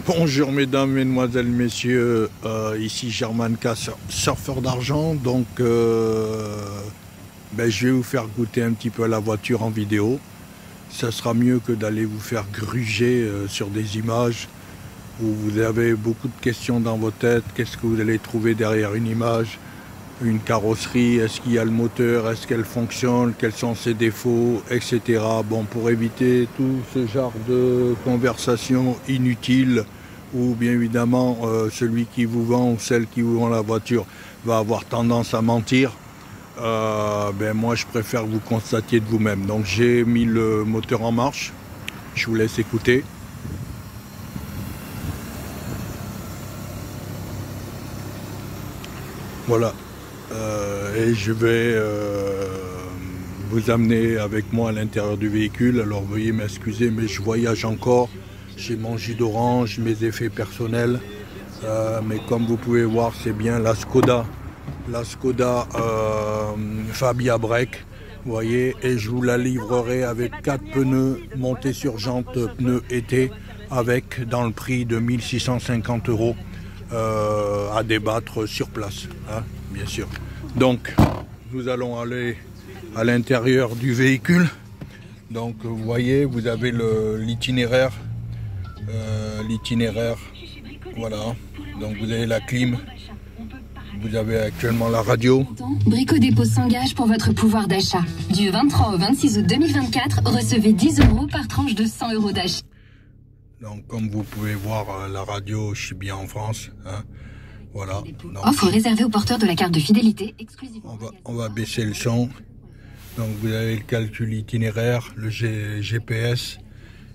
Bonjour mesdames, mesdemoiselles, messieurs, ici German K, surfeur d'argent. Donc je vais vous faire goûter un petit peu la voiture en vidéo. Ça sera mieux que d'aller vous faire gruger sur des images où vous avez beaucoup de questions dans vos têtes. Qu'est-ce que vous allez trouver derrière une image? Une carrosserie, est-ce qu'il y a le moteur, est-ce qu'elle fonctionne, quels sont ses défauts, etc. Bon, pour éviter tout ce genre de conversation inutile, où bien évidemment celui qui vous vend ou celle qui vous vend la voiture va avoir tendance à mentir, moi je préfère vous constatiez de vous-même. Donc j'ai mis le moteur en marche, je vous laisse écouter. Voilà. Et je vais vous amener avec moi à l'intérieur du véhicule. Alors veuillez m'excuser, mais je voyage encore. J'ai mon jus d'orange, mes effets personnels. Mais comme vous pouvez voir, c'est bien la Skoda Fabia Break. Vous voyez, et je vous la livrerai avec 4 pneus montés sur jantes pneus été, avec dans le prix de 1650 € à débattre sur place, hein, bien sûr. Donc nous allons aller à l'intérieur du véhicule. Donc vous voyez, vous avez l'itinéraire, voilà. Donc vous avez la clim, vous avez actuellement la radio. Brico Dépôt s'engage pour votre pouvoir d'achat. Du 23 au 26 août 2024, recevez 10 € par tranche de 100 € d'achat. Donc comme vous pouvez voir, la radio, je suis bien en France, hein. Voilà. Donc, offre réservée aux porteurs de la carte de fidélité exclusivement. On va baisser le son. Donc vous avez le calcul itinéraire, le GPS.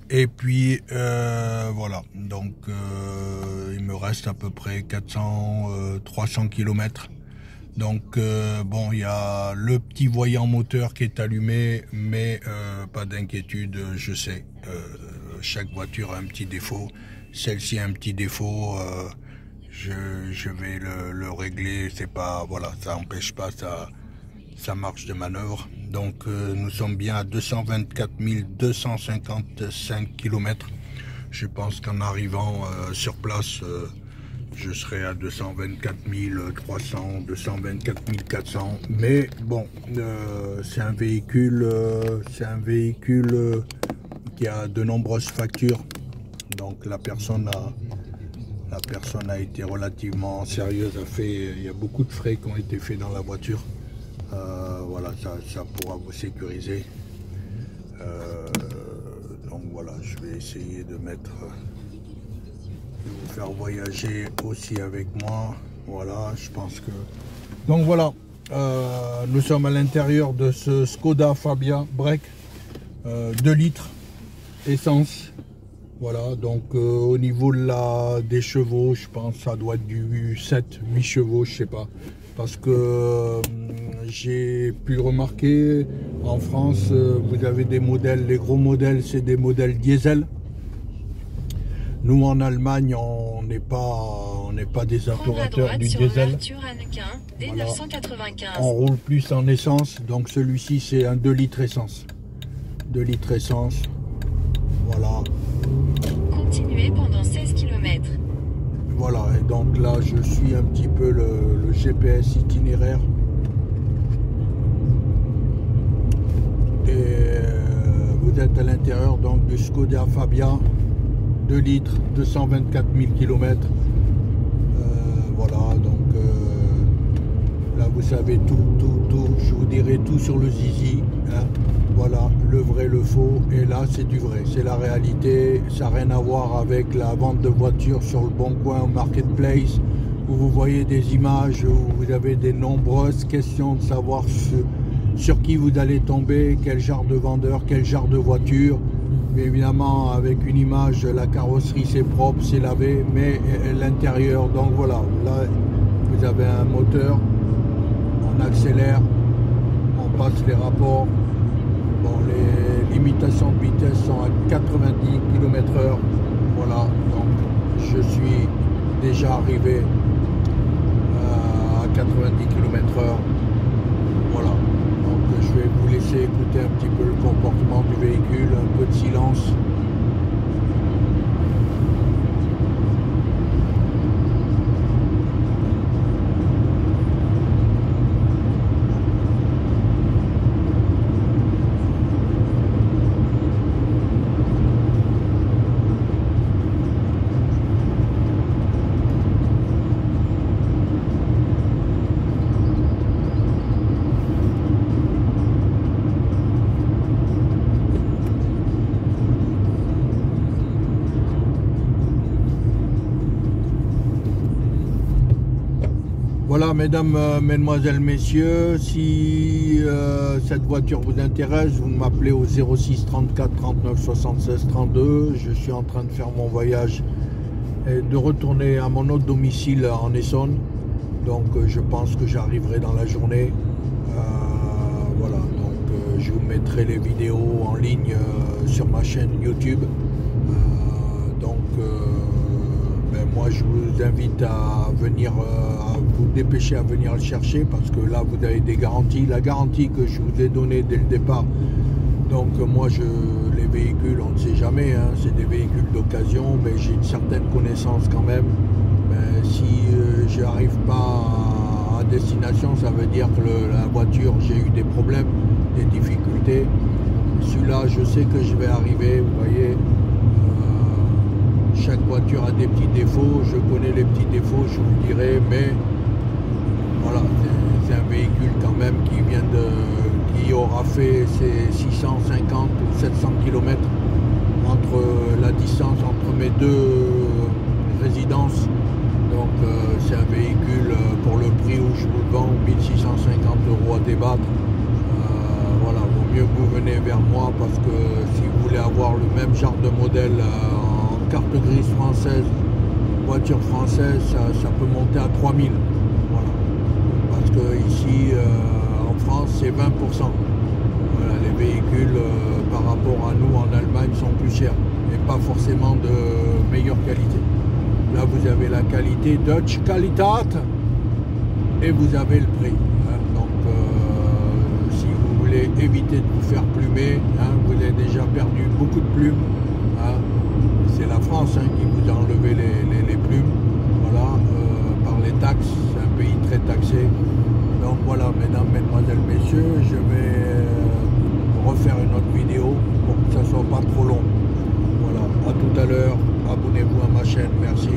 Et puis voilà. Donc il me reste à peu près 300 km. Donc bon, il y a le petit voyant moteur qui est allumé, mais pas d'inquiétude, je sais. Chaque voiture a un petit défaut. Celle-ci a un petit défaut. Je vais le régler. C'est pas, voilà, ça n'empêche pas sa marge de manœuvre. Donc nous sommes bien à 224 255 km. Je pense qu'en arrivant sur place, je serai à 224 300, 224 400. Mais bon, c'est un véhicule qui a de nombreuses factures. Donc la personne a été relativement sérieuse, il y a beaucoup de frais qui ont été faits dans la voiture. Voilà, ça pourra vous sécuriser. Donc voilà, je vais essayer de vous faire voyager aussi avec moi. Voilà, je pense que... Donc voilà, nous sommes à l'intérieur de ce Skoda Fabia Break, 2 litres, essence. Voilà, donc au niveau des chevaux, je pense que ça doit être du 7-8 chevaux, je sais pas. Parce que j'ai pu le remarquer, en France, vous avez des modèles, les gros modèles, c'est des modèles diesel. Nous, en Allemagne, on n'est pas des adorateurs du diesel. Voilà. On roule plus en essence, donc celui-ci, c'est un 2 litres essence. 2 litres essence, voilà. Continuez pendant 16 km. Voilà, et donc là je suis un petit peu le GPS itinéraire. Et vous êtes à l'intérieur donc du Skoda Fabia, 2 litres, 224 000 km. Voilà, donc là vous savez tout, je vous dirai tout sur le zizi, hein. Voilà, le vrai, le faux, et là c'est du vrai, c'est la réalité, ça n'a rien à voir avec la vente de voitures sur le Bon Coin au Marketplace, où vous voyez des images, où vous avez de nombreuses questions de savoir sur qui vous allez tomber, quel genre de vendeur, quel genre de voiture. Mais évidemment, avec une image, la carrosserie c'est propre, c'est lavé, mais l'intérieur, donc voilà, là vous avez un moteur, on accélère, on passe les rapports. Bon, les limitations de vitesse sont à 90 km/h. Voilà, donc je suis déjà arrivé à 90 km/h. Voilà, donc je vais vous laisser écouter un petit peu le comportement du véhicule, un peu de silence. Voilà, mesdames, mesdemoiselles, messieurs, si cette voiture vous intéresse, vous m'appelez au 06 34 39 76 32. Je suis en train de faire mon voyage et de retourner à mon autre domicile en Essonne. Donc je pense que j'arriverai dans la journée. Voilà, donc je vous mettrai les vidéos en ligne sur ma chaîne YouTube. Moi je vous invite à venir, à vous dépêcher à venir le chercher, parce que là vous avez des garanties, la garantie que je vous ai donnée dès le départ. Donc moi les véhicules, on ne sait jamais, hein, c'est des véhicules d'occasion, mais j'ai une certaine connaissance quand même. Mais si je n'arrive pas à destination, ça veut dire que la voiture, j'ai eu des problèmes, des difficultés. Celui-là, je sais que je vais arriver, vous voyez. Chaque voiture a des petits défauts, je connais les petits défauts, je vous dirai, mais voilà, c'est un véhicule quand même qui aura fait ses 650 ou 700 km entre la distance entre mes deux résidences. Donc c'est un véhicule pour le prix où je vous le vends, 1650 € à débattre. Voilà, vaut mieux que vous venez vers moi, parce que si vous voulez avoir le même genre de modèle carte grise française, voiture française, ça peut monter à 3000. Voilà. Parce que ici en France c'est 20%. Voilà, les véhicules par rapport à nous en Allemagne sont plus chers et pas forcément de meilleure qualité. Là vous avez la qualité Deutsche Qualität et vous avez le prix. Hein. Donc si vous voulez éviter de vous faire plumer, hein, vous avez déjà perdu beaucoup de plumes. Hein. C'est la France, hein, qui vous a enlevé les plumes, voilà, par les taxes. C'est un pays très taxé. Donc voilà, mesdames, mesdemoiselles, messieurs, je vais refaire une autre vidéo pour que ça soit pas trop long. Voilà, à tout à l'heure, abonnez-vous à ma chaîne, merci.